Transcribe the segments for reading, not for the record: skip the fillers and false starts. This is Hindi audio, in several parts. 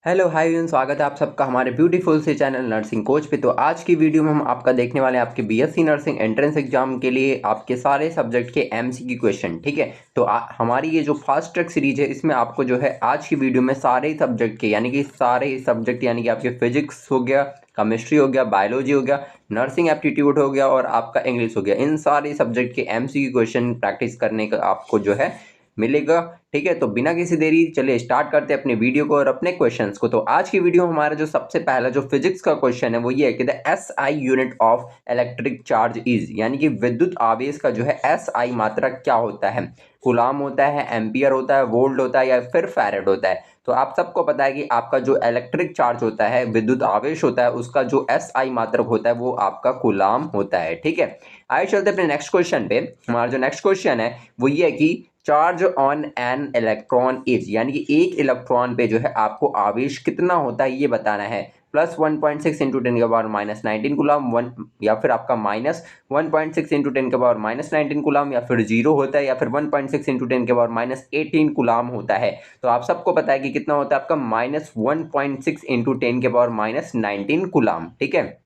हेलो हाय एवरीवन, स्वागत है आप सबका हमारे ब्यूटीफुल से चैनल नर्सिंग कोच पे। तो आज की वीडियो में हम आपका देखने वाले हैं आपके बीएससी नर्सिंग एंट्रेंस एग्जाम के लिए आपके सारे सब्जेक्ट के एमसीक्यू क्वेश्चन। ठीक है, तो हमारी ये जो फास्ट ट्रैक सीरीज है इसमें आपको जो है आज की वीडियो में सारे सब्जेक्ट के यानी कि आपके फिजिक्स हो गया, केमिस्ट्री हो गया, बायोलॉजी हो गया, नर्सिंग एप्टीट्यूड हो गया और आपका इंग्लिश हो गया, इन सारे सब्जेक्ट के एमसीक्यू क्वेश्चन प्रैक्टिस करने का आपको जो है मिलेगा। ठीक है, तो बिना किसी देरी चलिए स्टार्ट करते हैं अपने वीडियो को और अपने क्वेश्चंस को। तो आज की वीडियो हमारा जो सबसे पहला जो फिजिक्स का क्वेश्चन है वो ये है कि the SI unit of electric charge is, यानी कि विद्युत आवेश का जो है एसआई मात्रा क्या होता है। कूलाम होता है, एम्पियर होता है, वोल्ट होता है या फिर फैरेड होता है। तो आप सबको पता है कि आपका जो इलेक्ट्रिक चार्ज होता है, विद्युत आवेश होता है, उसका जो एसआई मात्रक होता है वो आपका कूलाम होता है। ठीक है, आइए चलते अपने नेक्स्ट क्वेश्चन पे। हमारा जो नेक्स्ट क्वेश्चन है वो ये है कि charge on an electron is, यानी कि एक इलेक्ट्रॉन पे जो है आपको आवेश कितना होता है ये बताना है। प्लस 1.6 इंटू टेन के पावर माइनस 19 कूलम, वन या फिर आपका माइनस 1.6 इंटू टेन के पावर माइनस 19 कूलम, या फिर जीरो होता है, या फिर 1.6 इंटू टेन के पावर माइनस 18 कूलम होता है। तो आप सबको पता है कि कितना होता है आपका माइनस 1.6 इंटू टेन के पावर माइनस 19 कूलम। ठीक है,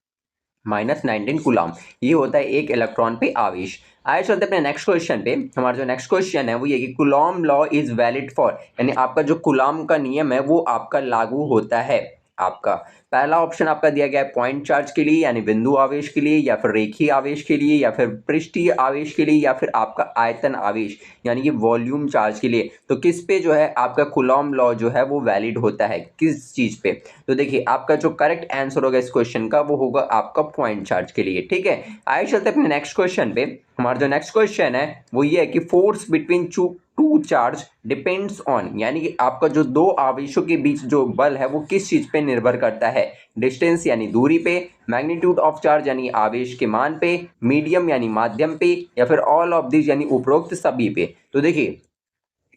माइनस 19 कूलम ये होता है एक इलेक्ट्रॉन पे आवेश। आइए चलते हैं अपने नेक्स्ट क्वेश्चन पे। हमारा जो नेक्स्ट क्वेश्चन है वो ये कि Coulomb law is valid for, यानी आपका जो कूलॉम का नियम है वो आपका लागू होता है। आपका पहला ऑप्शन आपका दिया गया है पॉइंट चार्ज के लिए यानी बिंदु आवेश के लिए, या फिर रेखीय आवेश के लिए, या फिर पृष्ठीय आवेश के लिए, या फिर आपका आयतन आवेश यानी कि वॉल्यूम चार्ज के लिए। तो किस पे जो है आपका कूलॉम लॉ जो है वो वैलिड होता है, किस चीज पे? तो देखिए आपका जो करेक्ट आंसर होगा इस क्वेश्चन का वो होगा आपका पॉइंट चार्ज के लिए। ठीक है, आइए चलते अपने नेक्स्ट क्वेश्चन पे। हमारा जो नेक्स्ट क्वेश्चन है वो ये है कि force between two charge depends on, यानी कि आपका जो दो आवेशों के बीच जो बल है वो किस चीज पे निर्भर करता है। डिस्टेंस यानी दूरी पे, मैग्नीट्यूड ऑफ चार्ज यानी आवेश के मान पे, मीडियम यानी माध्यम पे, या फिर ऑल ऑफ दिस यानी उपरोक्त सभी पे। तो देखिए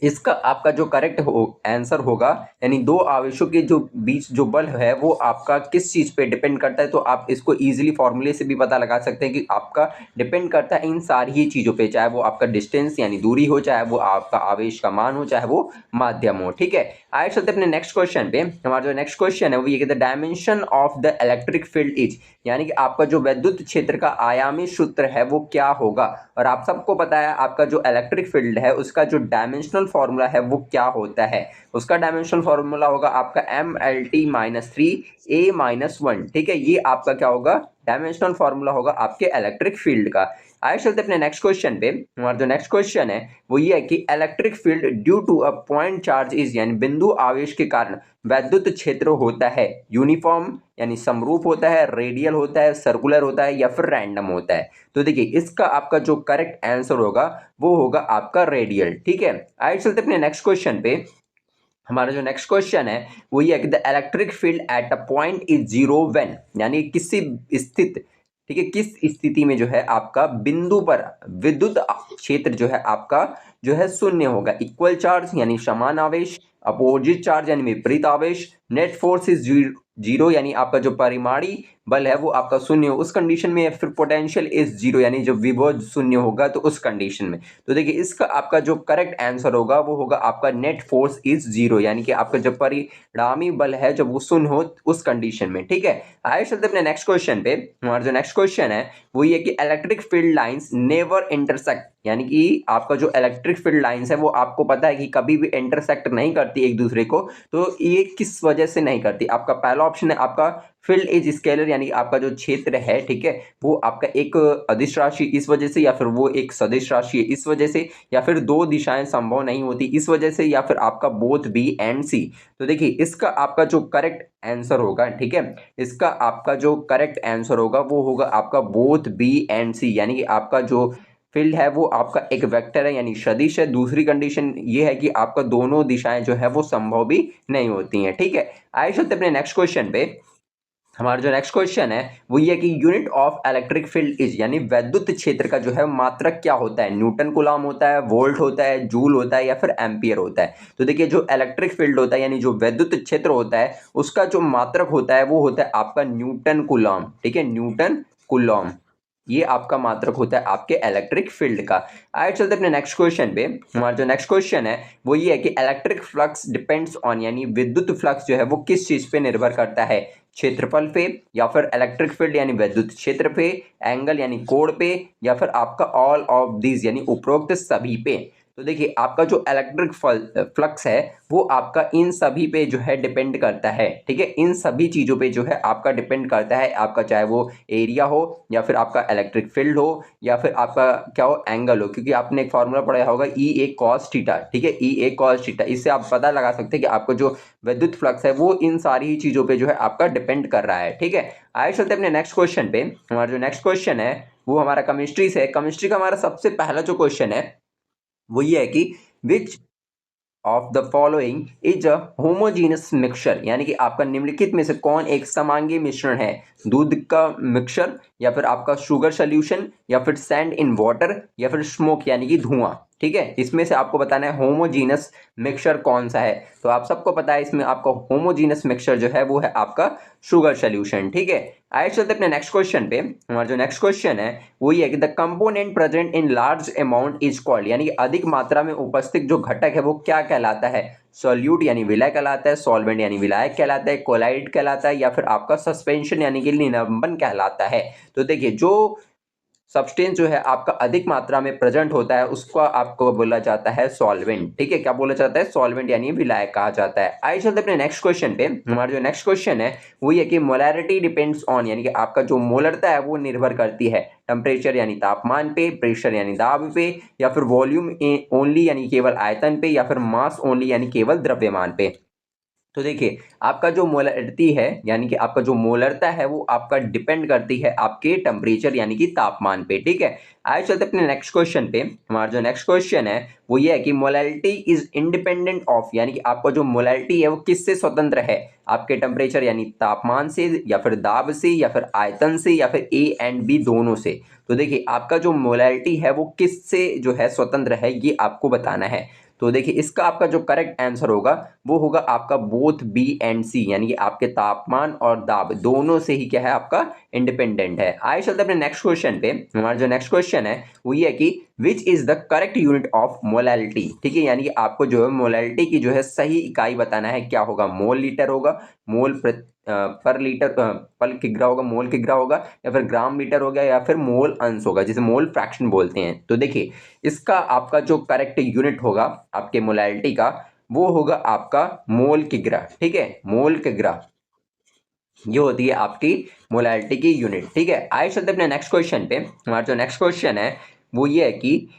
इसका आपका जो करेक्ट आंसर होगा, यानी दो आवेशों के जो बीच जो बल है वो आपका किस चीज पे डिपेंड करता है। तो आप इसको इजीली फॉर्मूले से भी पता लगा सकते हैं कि आपका डिपेंड करता है इन सारी ही चीजों पे, चाहे वो आपका डिस्टेंस यानी दूरी हो, चाहे वो आपका आवेश का मान हो, चाहे वो माध्यम हो। ठीक है, आइए चलते अपने नेक्स्ट क्वेश्चन पे। हमारा जो नेक्स्ट क्वेश्चन है वो ये कि the dimension of the electric field is, यानी कि आपका जो विद्युत क्षेत्र का आयामी सूत्र है वो क्या होगा। और आप सबको पता है आपका जो इलेक्ट्रिक फील्ड है उसका जो डायमेंशनल फॉर्मूला है वो क्या होता है। उसका डायमेंशनल फॉर्मूला होगा आपका MLT-3 A-1। ठीक है, ये आपका क्या होगा, डायमेंशनल फॉर्मूला होगा आपके इलेक्ट्रिक फील्ड का। आइए चलते अपने नेक्स्ट क्वेश्चन पे। हमारा जो नेक्स्ट क्वेश्चन है वो ये है कि electric field due to a point charge is, यानी बिंदु आवेश के कारण वैद्युत क्षेत्र होता है यूनिफॉर्म यानी समरूप होता है, रेडियल होता है, सर्कुलर होता है, या फिर रैंडम होता है। तो देखिए इसका आपका जो करेक्ट आंसर होगा वो होगा आपका रेडियल। ठीक है, आइए चलते अपने नेक्स्ट क्वेश्चन पे। हमारा जो नेक्स्ट क्वेश्चन है वो ये है कि the electric field at a point is zero when, यानी किसी स्थित, ठीक है, किस स्थिति में जो है आपका बिंदु पर विद्युत क्षेत्र जो है आपका जो है शून्य होगा। इक्वल चार्ज यानी समान आवेश, अपोजिट चार्ज यानी विपरीत आवेश, नेट फोर्स इज जीरो यानी आपका जो परिमाणी बल है वो आपका शून्य हो उस कंडीशन में, या फिर पोटेंशियल इज जीरो यानी जब विभव शून्य होगा तो उस कंडीशन में। तो देखिए इसका आपका जो करेक्ट आंसर होगा वो होगा आपका नेट फोर्स इज जीरो, यानी कि आपका जो परिणामी बल है जब वो शून्य हो उस कंडीशन में। ठीक है, आइए चलते अपने नेक्स्ट क्वेश्चन पे। हमारा जो नेक्स्ट क्वेश्चन है वो ये कि electric field lines never intersect, यानी कि आपका जो इलेक्ट्रिक फील्ड लाइंस है वो आपको पता है कि कभी भी इंटरसेक्ट नहीं करती एक दूसरे को। तो ये किस वजह से नहीं करती? आपका पहला ऑप्शन है आपका फील्ड इज स्केलर, यानी आपका जो क्षेत्र है, ठीक है, वो आपका एक अदिश राशि इस वजह से, या फिर वो एक सदिश राशि है इस वजह से, या फिर दो दिशाएं संभव नहीं होती इस वजह से, या फिर आपका बोथ बी एंड सी। तो देखिए इसका आपका जो करेक्ट आंसर होगा, ठीक है, इसका आपका जो करेक्ट आंसर होगा वो होगा आपका बोथ बी एंड सी, यानी कि आपका जो फील्ड है वो आपका एक वेक्टर है यानी सदिश है। दूसरी कंडीशन ये है कि आपका दोनों दिशाएं जो है वो संभव भी नहीं होती हैं। ठीक है, आइए चलते अपने नेक्स्ट क्वेश्चन पे। हमारा जो नेक्स्ट क्वेश्चन है वो ये कि unit of electric field is, यानी वैद्युत क्षेत्र का जो है मात्रक क्या होता है। न्यूटन कूलम होता है, वोल्ट होता है, जूल होता है, या फिर एम्पियर होता है। तो देखिए जो इलेक्ट्रिक फील्ड होता है यानी जो वैद्युत क्षेत्र होता है उसका जो मात्रक होता है वो होता है आपका न्यूटन कूलम। ठीक है, न्यूटन कूलम। ये आपका मात्रक होता है आपके इलेक्ट्रिक फील्ड का। आइए चलते अपने नेक्स्ट क्वेश्चन पे। हमारा जो नेक्स्ट क्वेश्चन है वो ये है कि इलेक्ट्रिक फ्लक्स डिपेंड्स ऑन, यानी विद्युत फ्लक्स जो है वो किस चीज पे निर्भर करता है, क्षेत्रफल पे, या फिर इलेक्ट्रिक फील्ड यानी विद्युत क्षेत्र पे, एंगल यानी कोण पे, या फिर आपका ऑल ऑफ दीज यानी उपरोक्त सभी पे। तो देखिए आपका जो इलेक्ट्रिक फ्लक्स है वो आपका इन सभी पे जो है डिपेंड करता है, ठीक है, इन सभी चीज़ों पे जो है आपका डिपेंड करता है आपका, चाहे वो एरिया हो या फिर आपका इलेक्ट्रिक फील्ड हो या फिर आपका क्या हो, एंगल हो, क्योंकि आपने एक फॉर्मूला पढ़ा होगा ई ए कॉस थीटा, ठीक है, ई ए कॉस थीटा, इससे आप पता लगा सकते हैं कि आपका जो विद्युत फ्लक्स है वो इन सारी चीज़ों पे जो है आपका डिपेंड कर रहा है, ठीक है। आइए चलते अपने नेक्स्ट क्वेश्चन पे। हमारा जो नेक्स्ट क्वेश्चन है वो हमारा केमिस्ट्री से है। केमिस्ट्री का हमारा सबसे पहला जो क्वेश्चन है वो ये है कि which of the following is a homogeneous mixture, यानी कि आपका निम्नलिखित में से कौन एक समांगी मिश्रण है, दूध का मिक्सचर, या फिर आपका शुगर सोल्यूशन, या फिर सैंड इन वाटर, या फिर स्मोक यानी कि धुआं, ठीक है। इसमें से आपको बताना है होमोजीनस मिक्सचर कौन सा है। तो आप सबको पता है इसमें आपका होमोजीनस मिक्सचर जो है वो है आपका शुगर सोल्यूशन, ठीक है। आइए चलते अपने नेक्स्ट क्वेश्चन पे। हमारा जो नेक्स्ट क्वेश्चन है वो ये है कि the component present in large amount is called, यानी कि अधिक मात्रा में उपस्थित जो घटक है वो क्या कहलाता है, सॉल्यूट यानी विलय कहलाता है, सॉल्वेंट यानी विलायक कहलाता है, कोलाइड कहलाता है, या फिर आपका सस्पेंशन यानी कि निलंबन कहलाता है। तो देखिए जो सब्सटेंस जो है आपका अधिक मात्रा में प्रेजेंट होता है उसको आपको बोला जाता है सॉल्वेंट, ठीक है, क्या बोला जाता है, सॉल्वेंट यानी विलायक कहा जाता है। आइए चलते अपने नेक्स्ट क्वेश्चन पे। हमारा जो नेक्स्ट क्वेश्चन है वो ये कि मोलैरिटी डिपेंड्स ऑन, यानी कि आपका जो मोलरता है वो निर्भर करती है टेम्परेचर यानी तापमान पे, प्रेशर यानी दाब पे, या फिर वॉल्यूम ओनली यानी केवल आयतन पे, या फिर मास ओनली यानी केवल द्रव्यमान पे। तो देखिए आपका जो मोलरिटी है यानी कि आपका जो मोलरता है वो आपका डिपेंड करती है आपके टेम्परेचर यानी कि तापमान पे, ठीक है। आइए चलते अपने नेक्स्ट क्वेश्चन पे। हमारा जो नेक्स्ट क्वेश्चन है वो ये है कि मोलरिटी इज इंडिपेंडेंट ऑफ, यानी कि आपका जो मोलरिटी है वो किससे स्वतंत्र है, आपके टेम्परेचर यानी तापमान से, या फिर दाब से, या फिर आयतन से, या फिर ए एंड बी दोनों से। तो देखिए आपका जो मोलरिटी है वो किससे जो है स्वतंत्र है ये आपको बताना है। तो देखिए इसका आपका जो करेक्ट आंसर होगा वो होगा आपका बोथ बी एंड सी, यानी कि आपके तापमान और दाब दोनों से ही क्या है आपका इंडिपेंडेंट है। आइए चलते अपने नेक्स्ट क्वेश्चन पे। हमारा जो नेक्स्ट क्वेश्चन है वो ये है कि which is the correct unit of molality, ठीक है, यानी कि आपको जो है मोलैलिटी की जो है सही इकाई बताना है, क्या होगा, मोल लीटर होगा, मोल पर लीटर पर किग्रा होगा, मोल किग्रा होगा, या फिर ग्राम लीटर हो गया, या फिर मोल अंश होगा जिसे मोल फ्रैक्शन बोलते हैं। तो देखिए इसका आपका जो करेक्ट यूनिट होगा आपके मोलैलिटी का वो होगा आपका मोल किग्रा, ठीक है, मोल किग्रा ये होती है आपकी मोलैलिटी की यूनिट, ठीक है। आइए चलते अपने नेक्स्ट क्वेश्चन पे। हमारा जो नेक्स्ट क्वेश्चन है वो ये है कि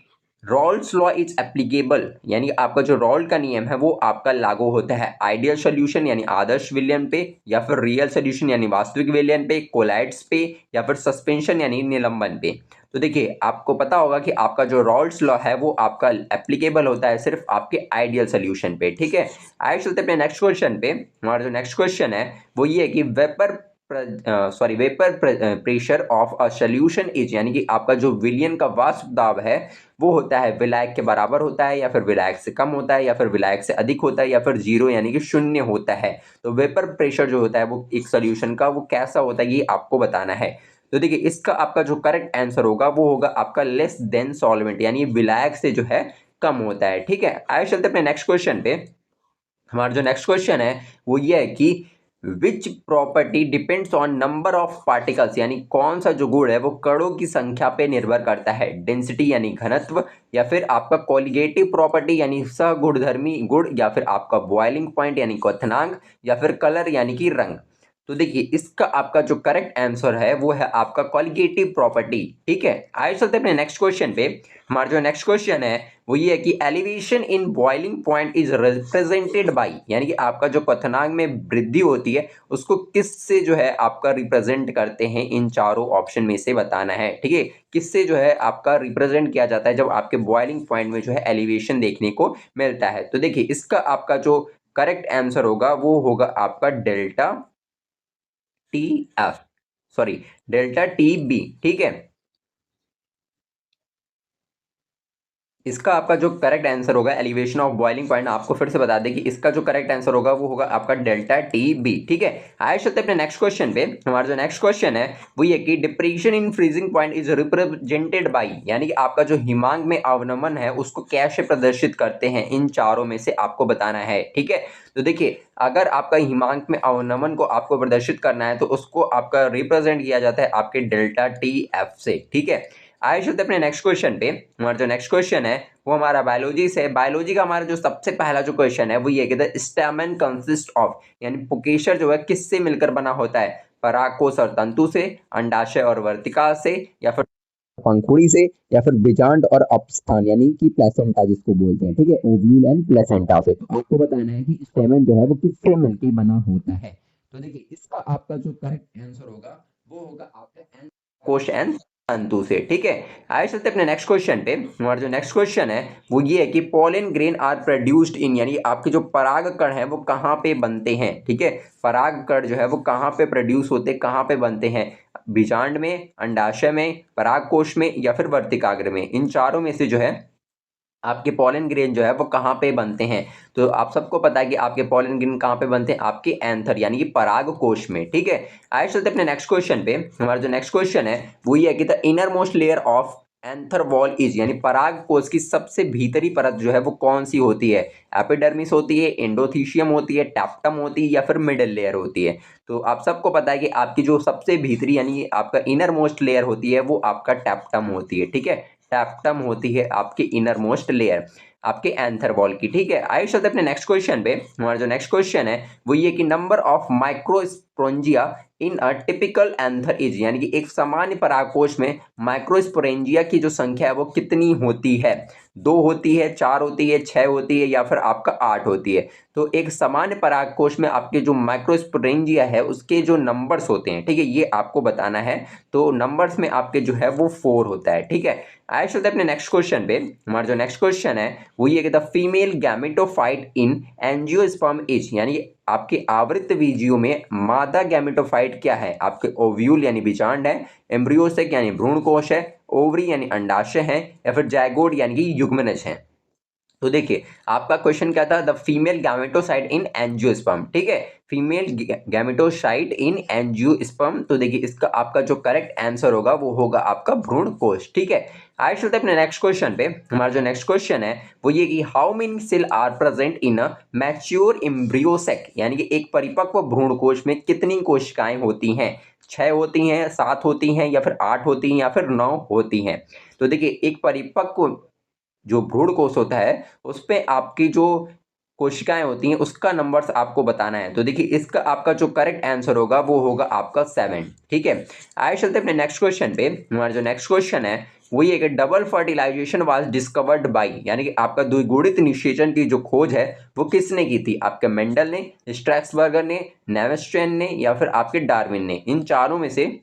रॉल्स लॉ इज एप्लीकेबल, यानी आपका जो रॉल्ड का नियम है वो आपका लागू होता है आइडियल सॉल्यूशन यानी आदर्श विलयन पे, या फिर रियल सॉल्यूशन यानी वास्तविक विलयन पे, कोलाइड्स पे, या फिर सस्पेंशन यानी निलंबन पे। तो देखिए आपको पता होगा कि आपका जो रॉल्ड्स लॉ है वो आपका एप्लीकेबल होता है सिर्फ आपके आइडियल सॉल्यूशन पे, ठीक है। आइए चलते अपने नेक्स्ट क्वेश्चन पे। हमारा जो नेक्स्ट क्वेश्चन है वो ये है कि vapour pressure of a solution is, यानी कि आपका जो विलयन का वाष्प दाब है वो होता है विलायक के बराबर होता है, या फिर विलायक से कम होता है, या फिर विलायक से अधिक होता है, या फिर जीरो यानी कि शून्य होता है। तो वेपर प्रेशर जो होता है वो एक सॉल्यूशन का वो कैसा होता है ये आपको बताना है। तो देखिए इसका आपका जो करेक्ट आंसर होगा वो होगा आपका लेस देन सॉल्वेंट, यानी विलायक से जो है कम होता है, ठीक है। आइए चलते अपने नेक्स्ट क्वेश्चन पे। हमारा जो नेक्स्ट क्वेश्चन है वो ये है कि which property depends on number of particles, यानी कौन सा जो गुण है वो कणों की संख्या पे निर्भर करता है, डेंसिटी यानी घनत्व, या फिर आपका कॉलिगेटिव प्रॉपर्टी यानी सहगुणधर्मी गुण, या फिर आपका बॉइलिंग पॉइंट यानी क्वथनांक, या फिर कलर यानी कि रंग। तो देखिए इसका आपका जो करेक्ट आंसर है वो है आपका कॉलिगेटिव प्रॉपर्टी, ठीक है। आइए चलते हैं अपने नेक्स्ट क्वेश्चन पे। हमारा जो नेक्स्ट क्वेश्चन है वो ये है कि elevation in boiling point is represented by, यानी कि आपका जो क्वथनांक में वृद्धि होती है उसको किस से जो है आपका रिप्रेजेंट करते हैं, इन चारों ऑप्शन में से बताना है, ठीक है, किससे जो है आपका रिप्रेजेंट किया जाता है जब आपके बॉइलिंग पॉइंट में जो है एलिवेशन देखने को मिलता है। तो देखिए इसका आपका जो करेक्ट आंसर होगा वो होगा आपका delta T F, sorry delta T B, ठीक है। इसका आपका जो करेक्ट आंसर होगा एलिवेशन ऑफ बॉइलिंग पॉइंट, आपको फिर से बता दें कि इसका जो करेक्ट आंसर होगा वो होगा आपका डेल्टा टी बी। ठीक है, आए चलते अपने नेक्स्ट क्वेश्चन पे। हमारा जो नेक्स्ट क्वेश्चन है वो ये कि depression in freezing point is represented by, यानी कि आपका जो हिमांक में अवनमन है उसको कैसे प्रदर्शित करते हैं, इन चारों में से आपको बताना है। ठीक है, तो देखिए अगर आपका हिमांक में अवनमन को आपको प्रदर्शित करना है तो उसको आपका रिप्रेजेंट किया जाता है आपके डेल्टा टी एफ से। ठीक है, आए चलते अपने नेक्स्ट क्वेश्चन पे। हमारा जो नेक्स्ट क्वेश्चन है वो हमारा बायोलॉजी से। बायोलॉजी का हमारा जो सबसे पहला जो क्वेश्चन है वो ये कि द स्टैमेन कंसिस्ट ऑफ, यानी पुकेसर जो है किससे मिलकर बना होता है, परागकोश और तंतु से, अंडाशय और वर्तिका से, या फिर पंखुड़ी से, या फिर बीजांड और अपस्थान यानी कि प्लेसेंटा जिसको बोलते हैं। ठीक है, ओव्यूल एंड प्लेसेंटा से। तो आपको बताना है कि स्टेमन जो है वो किससे मिलकर बना होता है। तो देखिए इसका आपका जो करेक्ट आंसर होगा वो होगा आपका कोश एंड तंतु से। ठीक है, आइए चलते अपने नेक्स्ट क्वेश्चन पे। हमारा जो नेक्स्ट क्वेश्चन है वो ये है कि pollen grain are produced in, यानी आपके जो पराग कण है वो कहाँ पे बनते हैं। ठीक है, पराग कण जो है वो कहाँ पे प्रोड्यूस होते, कहाँ पे बनते हैं, बीजांड में, अंडाशय में, परागकोश में, या फिर वर्तिकाग्र में। इन चारों में से जो है आपके पॉलन ग्रेन जो है वो कहाँ पे बनते हैं। तो आप सबको पता है कि आपके पॉलन ग्रेन कहाँ पे बनते हैं, आपके एंथर यानी कि पराग कोश में। ठीक है, आइए चलते अपने नेक्स्ट क्वेश्चन पे। हमारा जो नेक्स्ट क्वेश्चन है वो ये है कि the inner most layer of anther wall is, यानी पराग कोश की सबसे भीतरी परत जो है वो कौन सी होती है, एपिडर्मिस होती है, एंडोथीशियम होती है, टैप्टम होती है, या फिर मिडल लेयर होती है। तो आप सबको पता है कि आपकी जो सबसे भीतरी यानी आपका इनर मोस्ट लेयर होती है वो आपका टैप्टम होती है। ठीक है, टैप्टम होती है आपकी इनर मोस्ट लेयर आपके एंथर वॉल की। ठीक है, आइए चलते अपने नेक्स्ट क्वेश्चन पे। हमारा जो नेक्स्ट क्वेश्चन है वो ये कि number of microsporangia in a typical anther is, यानी कि एक सामान्य परागकोश में माइक्रोस्पोरेंजिया की जो संख्या है वो कितनी होती है, 2 होती है, 4 होती है, 6 होती है, या फिर आपका 8 होती है। तो एक सामान्य परागकोश में आपके जो माइक्रोस्पोरेंजिया है उसके जो नंबर्स होते हैं, ठीक है, ये आपको बताना है। तो नंबर्स में आपके जो है वो 4 होता है। ठीक है, आइए चलते हैं अपने नेक्स्ट क्वेश्चन पे। हमारा जो नेक्स्ट क्वेश्चन है वो ये कि the female gametophyte in angiosperm is, यानी आपके आवृत बीजियों में मादा गैमेटोफाइट क्या है, आपके ओव्यूल यानी बीजांड है, एम्ब्रियोसेक यानी भ्रूणकोश है, ओवरी यानी अंडाशय है, या फिर जायगोड यानी कि युग्मनज है। तो देखिए आपका क्वेश्चन क्या था, the female gametocyte in angiosperm. ठीक है, फीमेल गैमेटोसाइट इन एंजियोस्पर्म। तो देखिए इसका आपका जो करेक्ट आंसर होगा वो होगा आपका भ्रूणकोश। ठीक है, आइए चलते हैं अपने नेक्स्ट क्वेश्चन पे। हमारा जो नेक्स्ट क्वेश्चन है वो ये कि how many cell are present in a mature embryo sac, यानी कि एक परिपक्व भ्रूणकोश में कितनी कोशिकाएं होती हैं, 6 होती हैं, 7 होती हैं, या फिर 8 होती हैं, या फिर 9 होती हैं। तो देखिए एक परिपक्व जो भ्रूण कोश होता है उस पे आपकी जो कोशिकाएं होती हैं उसका नंबर्स आपको बताना है। तो देखिए इसका आपका जो करेक्ट आंसर होगा वो होगा आपका 7। ठीक है, आइए चलते हैं अपने नेक्स्ट क्वेश्चन पे। हमारा जो नेक्स्ट क्वेश्चन है वो ये कि double fertilisation was discovered by, यानी कि आपका द्विगुणित निषेचन की जो खोज है वो किसने की थी, आपके मेंडल ने, स्ट्रैक्सबर्गर ने, नेवेस्ट्रेन ने, या फिर आपके डार्विन ने। इन चारों में से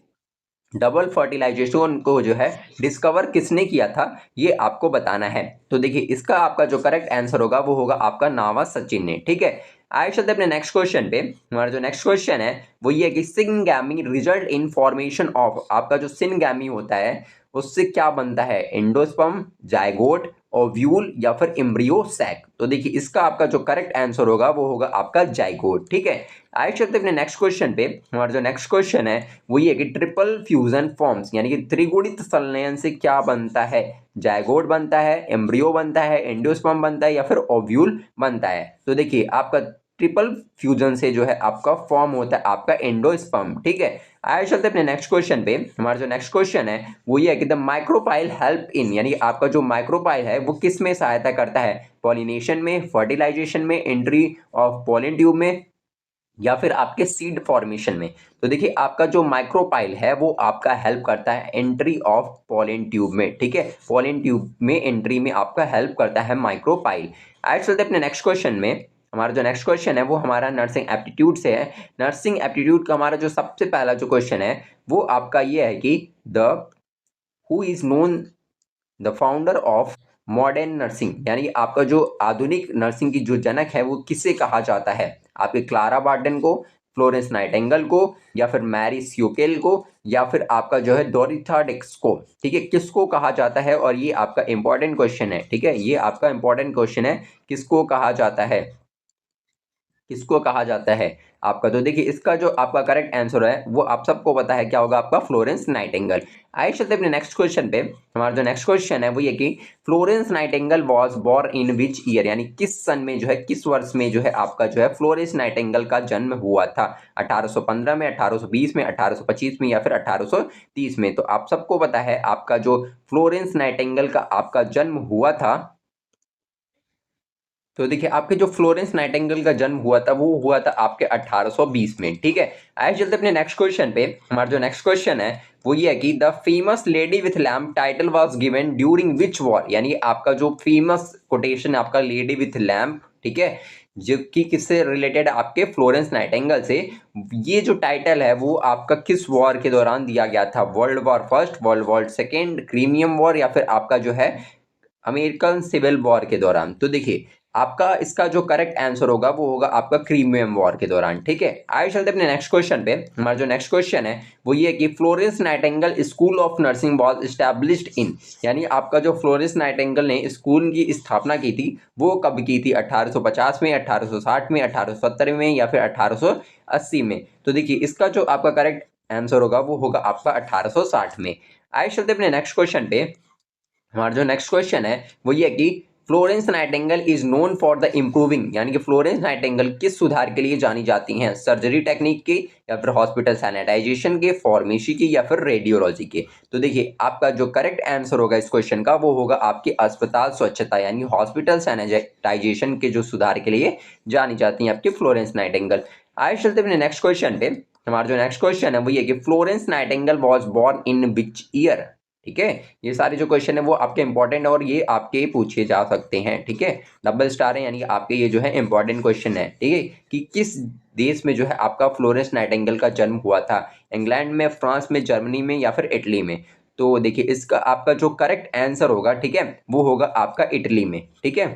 डबल फर्टिलाइजेशन को जो है डिस्कवर किसने किया था ये आपको बताना है। तो देखिए इसका आपका जो करेक्ट आंसर होगा वो होगा आपका नावा सचिन ने। ठीक है, आइए चलते अपने नेक्स्ट क्वेश्चन पे। हमारा जो नेक्स्ट क्वेश्चन है वो ये है कि syngamy result in formation of, आपका जो सिनगैमी होता है उससे क्या बनता है, एंडोस्पर्म, जायगोट, ओव्यूल, या फिर एम्ब्रियो सैक। तो देखिए इसका आपका जो करेक्ट आंसर होगा वो होगा आपका जायगोट। ठीक है, आइए चलते अपने नेक्स्ट क्वेश्चन पे। हमारा जो नेक्स्ट क्वेश्चन है वो ये कि ट्रिपल फ्यूजन फॉर्म्स, यानी कि त्रिगुणित संलयन से क्या बनता है, जायगोट बनता है, एम्ब्रियो बनता है, एंडोस्पर्म बनता है, या फिर ओव्यूल बनता है। तो देखिए आपका ट्रिपल फ्यूजन से जो है आपका फॉर्म होता है आपका एंडोस्पर्म। ठीक है, आइए चलते अपने नेक्स्ट क्वेश्चन पे। हमारा जो नेक्स्ट क्वेश्चन है वो ये है कि द माइक्रोपाइल हेल्प इन, यानी आपका जो माइक्रोपाइल है वो किस में सहायता करता है, पॉलिनेशन में, फर्टिलाइजेशन में, एंट्री ऑफ पॉलन ट्यूब में, या फिर आपके सीड फॉर्मेशन में। तो देखिए आपका जो माइक्रोपाइल है वो आपका हेल्प करता है एंट्री ऑफ पॉलन ट्यूब में। ठीक है, पॉलन ट्यूब में एंट्री में आपका हेल्प करता है माइक्रोपाइल। आइए चलते अपने नेक्स्ट क्वेश्चन में। हमारा जो नेक्स्ट क्वेश्चन है वो हमारा नर्सिंग एप्टीट्यूड से है। नर्सिंग एप्टीट्यूड का हमारा जो सबसे पहला जो क्वेश्चन है वो आपका ये है कि the who is known the founder of modern nursing, यानी आपका जो आधुनिक नर्सिंग की जो जनक है वो किसे कहा जाता है, आपके क्लारा बार्टन को, फ्लोरेंस नाइटिंगेल को, या फिर मैरी स्यूकेल को, या फिर आपका जो है डोरिथा डिक्स को, ठीक है, किसको कहा जाता है? और ये आपका इंपॉर्टेंट क्वेश्चन है, ठीक है, ये आपका इंपॉर्टेंट क्वेश्चन है, किसको कहा जाता है, किसको कहा जाता है आपका? तो देखिए इसका जो आपका करेक्ट आंसर है वो आप सबको पता है, क्या होगा आपका? Florence Nightingale. आइए चलते अपने नेक्स्ट क्वेश्चन पे। हमारा जो नेक्स्ट क्वेश्चन है वो ये कि Florence Nightingale was born in which year, यानी किस सन में जो है, किस वर्ष में जो है आपका जो है फ्लोरेंस नाइटिंगेल का जन्म हुआ था? 1815 में, 1820 में, 1825 में, या फिर 1830 में? तो आप सबको पता है आपका जो फ्लोरेंस नाइटिंगेल का आपका जन्म हुआ था, तो देखिए आपके जो फ्लोरेंस नाइटिंगेल का जन्म हुआ था वो हुआ था आपके 1820 में, ठीक है। आइए चलते अपने नेक्स्ट क्वेश्चन पे। हमारा जो नेक्स्ट क्वेश्चन है वो ये है कि the famous lady with lamp title was given during which war, यानी आपका जो फेमस कोटेशन है आपका लेडी विथ लैम्प, ठीक है, जो कि किससे रिलेटेड? आपके फ्लोरेंस नाइटिंगेल से। ये जो टाइटल है वो आपका किस वॉर के दौरान दिया गया था? World war first, world war second, Crimean war, या फिर आपका जो है अमेरिकन सिविल वॉर के दौरान? तो देखिए आपका इसका जो करेक्ट आंसर होगा वो होगा आपका क्रीमियम वॉर के दौरान, ठीक है। आइए चलते अपने नेक्स्ट क्वेश्चन पे। हमारा जो नेक्स्ट क्वेश्चन है वो ये कि Florence Nightingale school of nursing was established in, यानी आपका जो फ्लोरेंस नाइटिंगेल ने स्कूल की स्थापना की थी वो कब की थी? 1850 में, 1860 में, 1870 में, या फिर 1880 में? तो देखिए इसका जो आपका करेक्ट आंसर होगा वो होगा आपका 1860 में। आइए चलते अपने नेक्स्ट क्वेश्चन पे। हमारा जो नेक्स्ट क्वेश्चन है वो ये कि Florence Nightingale is known for the improving, यानी कि फ्लोरेंस नाइटिंगेल किस सुधार के लिए जानी जाती हैं? सर्जरी टेक्निक के, या फिर हॉस्पिटल सैनिटाइजेशन के, फार्मेसी की, या फिर रेडियोलॉजी के? तो देखिए आपका जो करेक्ट आंसर होगा इस क्वेश्चन का वो होगा आपकी अस्पताल स्वच्छता, यानी हॉस्पिटल सैनिटाइजेशन के जो सुधार के लिए जानी जाती हैं आपकी फ्लोरेंस नाइटिंगेल। आइए चलते अपने नेक्स्ट क्वेश्चन पे। हमारा जो नेक्स्ट क्वेश्चन है वो ये कि Florence Nightingale was born in which year, ठीक है। ये सारे जो क्वेश्चन है वो आपके इंपॉर्टेंट और ये आपके पूछे जा सकते हैं, ठीक है। डबल स्टार है, यानी आपके ये जो है इंपॉर्टेंट क्वेश्चन है, ठीक है, कि किस देश में जो है आपका फ्लोरेंस नाइटिंगेल का जन्म हुआ था? इंग्लैंड में, फ्रांस में, जर्मनी में, या फिर इटली में? तो देखिए इसका आपका जो करेक्ट आंसर होगा, ठीक है, वो होगा आपका इटली में, ठीक है।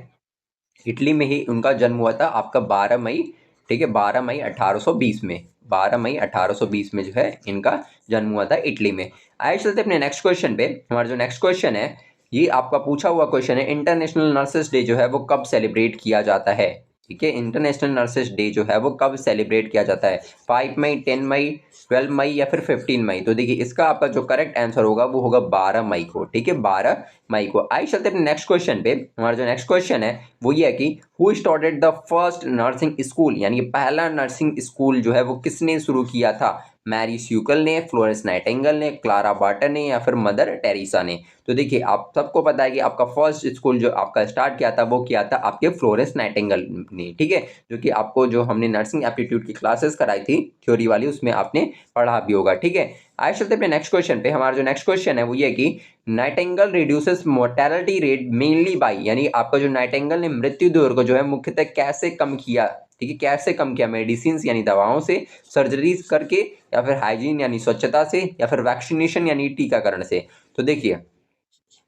इटली में ही उनका जन्म हुआ था आपका 12 मई, ठीक है, 12 मई 1820 में, 12 मई 1820 में जो है इनका जन्म हुआ था इटली में। आइए चलते अपने नेक्स्ट क्वेश्चन पे। हमारा जो नेक्स्ट क्वेश्चन है ये आपका पूछा हुआ क्वेश्चन है, इंटरनेशनल नर्सेस डे जो है वो कब सेलिब्रेट किया जाता है? ठीक है, इंटरनेशनल नर्सेस डे जो है वो कब सेलिब्रेट किया जाता है? 5 मई, 10 मई, 12 मई, या फिर 15 मई? तो देखिए इसका आपका जो करेक्ट आंसर होगा वो होगा 12 मई को, ठीक है, 12 मई को। आइए चलते अपने नेक्स्ट क्वेश्चन पे। हमारा जो नेक्स्ट क्वेश्चन है वो ये है कि who started the first nursing school, यानी पहला नर्सिंग स्कूल जो है वो किसने शुरू किया था? मैरी स्यूकेल ने, फ्लोरेंस नाइटिंगेल ने, क्लारा बार्टर ने, या फिर मदर टेरेसा ने? तो देखिए आप सबको पता है कि आपका फर्स्ट स्कूल जो आपका स्टार्ट किया था वो किया था आपके फ्लोरेंस नाइटिंगेल ने, ठीक है, जो कि आपको जो हमने नर्सिंग एप्टीट्यूड की क्लासेस कराई थी थ्योरी वाली उसमें आपने पढ़ा भी होगा, ठीक है। आइए चलते अपने नेक्स्ट क्वेश्चन पे। हमारा जो नेक्स्ट क्वेश्चन है वो ये कि Nightingale reduces mortality rate mainly by, यानी आपका जो नाइटिंगेल ने मृत्यु दर को जो है मुख्यतः कैसे कम किया? ठीक है, कैसे कम किया? मेडिसिन यानी दवाओं से, सर्जरीज करके, या फिर हाइजीन यानी स्वच्छता से, या फिर वैक्सीनेशन यानी टीकाकरण से? तो देखिए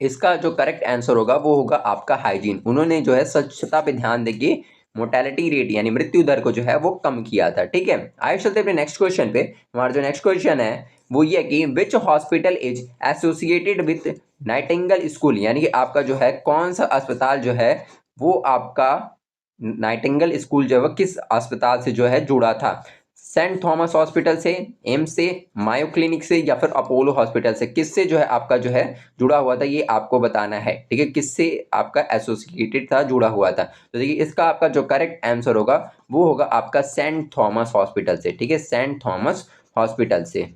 इसका जो करेक्ट आंसर होगा वो होगा आपका हाइजीन। उन्होंने जो है स्वच्छता पे ध्यान देके मोर्टेलिटी रेट यानी मृत्यु दर को जो है वो कम किया था, ठीक है। आइए चलते अपने नेक्स्ट क्वेश्चन पे। हमारा जो नेक्स्ट क्वेश्चन है वो ये कि which hospital is associated with Nightingale school, यानी कि आपका जो है कौन सा अस्पताल जो है वो आपका नाइटिंगेल स्कूल जो है वो किस अस्पताल से जो है जुड़ा था? सेंट थॉमस हॉस्पिटल से, एम्स से, मायो क्लिनिक से, या फिर अपोलो हॉस्पिटल से? किससे जो है आपका जो है जुड़ा हुआ था ये आपको बताना है, ठीक है, किससे आपका एसोसिएटेड था, जुड़ा हुआ था? तो देखिए इसका आपका जो करेक्ट आंसर होगा वो होगा आपका सेंट थॉमस हॉस्पिटल से, ठीक है, सेंट थॉमस हॉस्पिटल से,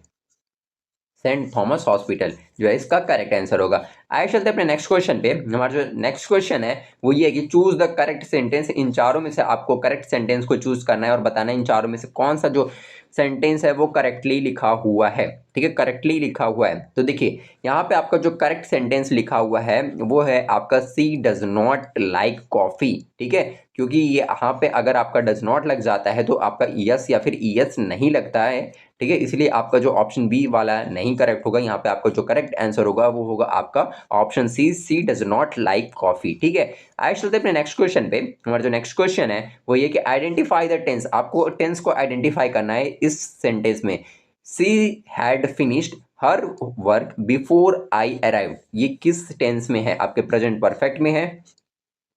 सेंट थॉमस हॉस्पिटल जो है इसका करेक्ट आंसर होगा। आइए चलते अपने नेक्स्ट क्वेश्चन पे। हमारा जो नेक्स्ट क्वेश्चन है वो ये है कि चूज द करेक्ट सेंटेंस, इन चारों में से आपको करेक्ट सेंटेंस को चूज करना है और बताना है इन चारों में से कौन सा जो सेंटेंस है वो करेक्टली लिखा हुआ है, ठीक है, करेक्टली लिखा हुआ है। तो देखिए यहाँ पे आपका जो करेक्ट सेंटेंस लिखा हुआ है वो है आपका सी डज नॉट लाइक कॉफी, ठीक है, क्योंकि ये यहाँ पे अगर आपका डज नॉट लग जाता है तो आपका यस या फिर यस नहीं लगता है, ठीक है, इसलिए आपका जो ऑप्शन बी वाला नहीं करेक्ट होगा। यहाँ पे आपका जो करेक्ट आंसर होगा वो होगा आपका option C does not like coffee. ठीक है, आइए चलते अपने नेक्स्ट क्वेश्चन पे। हमारा जो नेक्स्ट क्वेश्चन है वो ये कि आइडेंटिफाई द टेंस, आपको टेंस को आइडेंटिफाई करना है इस सेंटेंस में। She had finished her work before I arrive, ये किस टेंस में है? आपके प्रेजेंट परफेक्ट में है,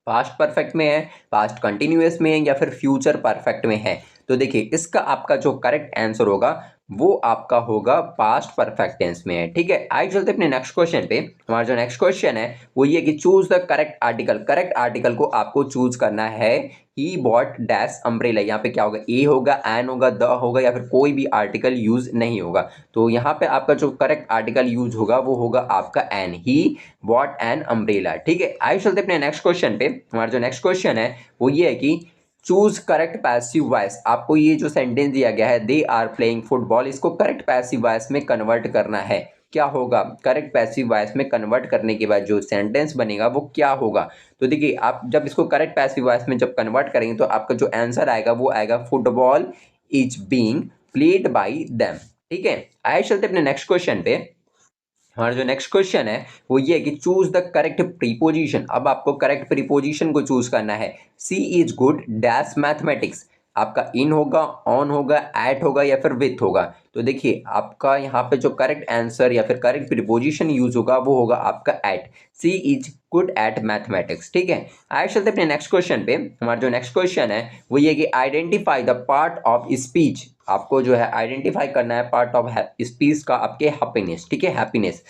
पास्ट परफेक्ट में है, पास्ट कंटिन्यूअस में है, या फिर फ्यूचर परफेक्ट में है? तो देखिए इसका आपका जो करेक्ट आंसर होगा वो आपका होगा पास्ट परफेक्ट टेंस में है। ठीक है, आइए चलते अपने नेक्स्ट क्वेश्चन पे। हमारा जो नेक्स्ट क्वेश्चन है वो ये कि choose the correct article. Correct article को आपको चूज करना है। ही बॉट डैश अम्ब्रेला, यहाँ पे क्या होगा? ए होगा, एन होगा, द होगा, या फिर कोई भी आर्टिकल यूज नहीं होगा। तो यहाँ पे आपका जो करेक्ट आर्टिकल यूज होगा वो होगा आपका an, he bought an umbrella. ठीक है, आइए चलते अपने नेक्स्ट क्वेश्चन पे। हमारा जो नेक्स्ट क्वेश्चन है वो ये है कि चूज करेक्ट पैसिव वॉइस। आपको ये जो सेंटेंस दिया गया है दे आर प्लेइंग फुटबॉल, इसको करेक्ट पैसिव वॉइस में कन्वर्ट करना है। क्या होगा? करेक्ट पैसिव वॉइस में कन्वर्ट करने के बाद जो सेंटेंस बनेगा वो क्या होगा? तो देखिए आप जब इसको करेक्ट पैसिव वॉइस में जब कन्वर्ट करेंगे तो आपका जो आंसर आएगा वो आएगा football is being played by them. ठीक है, आइए चलते अपने नेक्स्ट क्वेश्चन पे। हमारा जो नेक्स्ट क्वेश्चन है वो ये है कि चूज द करेक्ट प्रीपोजिशन। अब आपको करेक्ट प्रीपोजिशन को चूज करना है। सी इज गुड डैश मैथमेटिक्स, आपका इन होगा, ऑन होगा, एट होगा, या फिर विथ होगा? तो देखिए आपका यहाँ पे जो करेक्ट आंसर या फिर करेक्ट प्रीपोजिशन यूज होगा वो होगा आपका at. C is good at mathematics. ठीक है, आइए चलते अपने नेक्स्ट क्वेश्चन पे। हमारा जो नेक्स्ट क्वेश्चन है वो ये कि identify the part of speech. आपको जो है आइडेंटिफाई करना है पार्ट ऑफ स्पीच का आपके हैप्पीनेस। ठीक है, हैप्पीनेस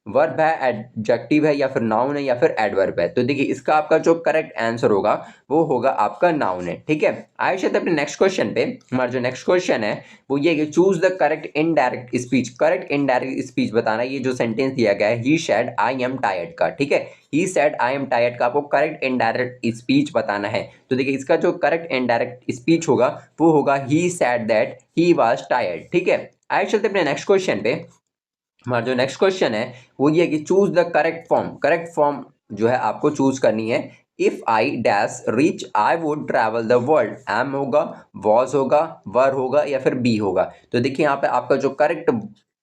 वर्ब है, एडजेक्टिव है, या फिर नाउन है, या फिर एडवर्ब है? तो देखिए इसका आपका जो करेक्ट आंसर होगा वो होगा आपका नाउन है। ठीक है, आइए चलते अपने नेक्स्ट क्वेश्चन पे। हमारा जो नेक्स्ट क्वेश्चन है वो ये कि choose the correct indirect speech. Correct indirect speech बताना है। ये जो सेंटेंस दिया गया है he said I am tired का, ठीक है, he said I am tired का आपको करेक्ट इनडायरेक्ट स्पीच बताना है। तो देखिए इसका जो करेक्ट इनडायरेक्ट स्पीच होगा वो होगा he said that he was tired. ठीक है, आइए चलते अपने नेक्स्ट क्वेश्चन पे। हमारा जो नेक्स्ट क्वेश्चन है वो ये कि choose the correct form. Correct form जो है आपको चूज करनी है। If I dash rich I would travel the world, am होगा, वॉज होगा, वर होगा, या फिर बी होगा? तो देखिए यहाँ पे आपका जो करेक्ट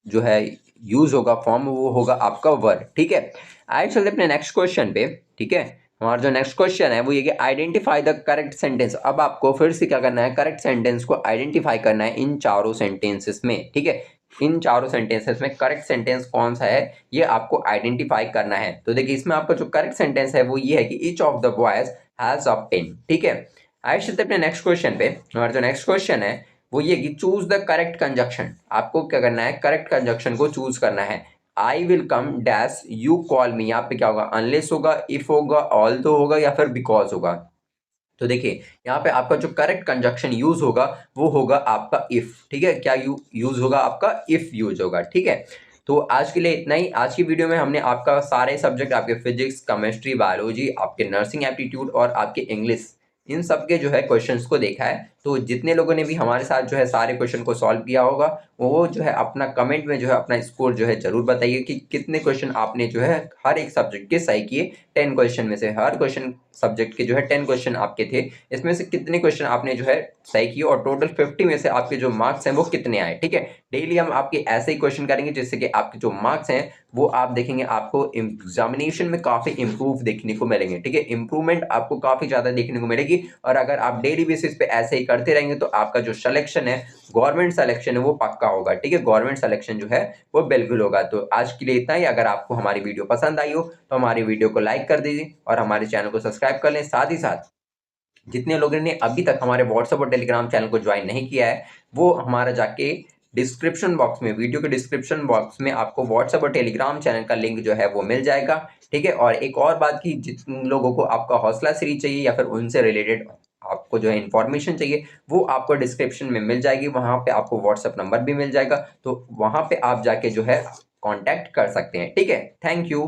जो है यूज होगा फॉर्म वो होगा आपका वर। ठीक है, आइए चलते अपने नेक्स्ट क्वेश्चन पे। ठीक है, हमारा जो नेक्स्ट क्वेश्चन है वो ये कि आइडेंटिफाई द करेक्ट सेंटेंस। अब आपको फिर से क्या करना है? करेक्ट सेंटेंस को आइडेंटिफाई करना है इन चारों सेंटेंसेस में। ठीक है, इन चारों सेंटेंसेस में करेक्ट सेंटेंस कौन सा है ये आपको आइडेंटिफाई करना है। तो देखिए इसमें आपका जो करेक्ट सेंटेंस है वो ये है कि each of the boys has a pen. ठीक है, आइए चलते अपने नेक्स्ट क्वेश्चन पे। हमारा जो नेक्स्ट क्वेश्चन है वो ये कि चूज द करेक्ट कंजक्शन। आपको क्या करना है? करेक्ट कंजक्शन को चूज करना है। I will come dash you call मी, यहाँ पे क्या होगा? अनलेस होगा, इफ होगा, ऑल्दो होगा, या फिर बिकॉज होगा? तो देखिए यहाँ पे आपका जो करेक्ट कंजक्शन यूज होगा वो होगा आपका इफ। ठीक है, क्या यूज होगा? आपका इफ यूज होगा। ठीक है, तो आज के लिए इतना ही। आज की वीडियो में हमने आपका सारे सब्जेक्ट, आपके फिजिक्स, केमिस्ट्री, बायोलॉजी, आपके नर्सिंग एप्टीट्यूड और आपके इंग्लिश, इन सब के जो है क्वेश्चंस को देखा है। तो जितने लोगों ने भी हमारे साथ जो है सारे क्वेश्चन को सॉल्व किया होगा वो जो है अपना कमेंट में जो है अपना स्कोर जो है जरूर बताइए कि कितने क्वेश्चन आपने जो है हर एक सब्जेक्ट के सही किए। 10 क्वेश्चन में से हर क्वेश्चन सब्जेक्ट के जो है 10 क्वेश्चन आपके थे, इसमें से कितने क्वेश्चन आपने जो है सही किए, और टोटल 50 में से आपके जो मार्क्स हैं वो कितने आए। ठीक है, डेली हम आपके ऐसे ही क्वेश्चन करेंगे जिससे कि आपके जो मार्क्स हैं वो आप देखेंगे आपको एग्जामिनेशन में काफी इंप्रूव देखने को मिलेंगे। ठीक है, इंप्रूवमेंट आपको काफी ज्यादा देखने को मिलेगी, और अगर आप डेली बेसिस पे ऐसे ही करते रहेंगे तो आपका जो सिलेक्शन है, गवर्नमेंट सिलेक्शन है, वो पक्का होगा। ठीक है, गवर्नमेंट सिलेक्शन जो है वो बिल्कुल होगा। तो आज के लिए इतना ही। अगर आपको हमारी वीडियो पसंद आई हो तो हमारी वीडियो को लाइक कर दीजिए और हमारे चैनल को सब्सक्राइब कर लें। साथ ही साथ जितने लोगों ने अभी तक हमारे व्हाट्सएप और टेलीग्राम चैनल को ज्वाइन नहीं किया है वो हमारा जाके डिस्क्रिप्शन बॉक्स में, वीडियो के डिस्क्रिप्शन बॉक्स में आपको व्हाट्सएप और टेलीग्राम चैनल का लिंक जो है वो मिल जाएगा। ठीक है, और एक और बात की, जिन लोगों को आपका हौसला सीरीज चाहिए या फिर उनसे रिलेटेड आपको जो है इन्फॉर्मेशन चाहिए वो आपको डिस्क्रिप्शन में मिल जाएगी। वहां पे आपको व्हाट्सएप नंबर भी मिल जाएगा, तो वहां पे आप जाके जो है कांटेक्ट कर सकते हैं। ठीक है, थैंक यू।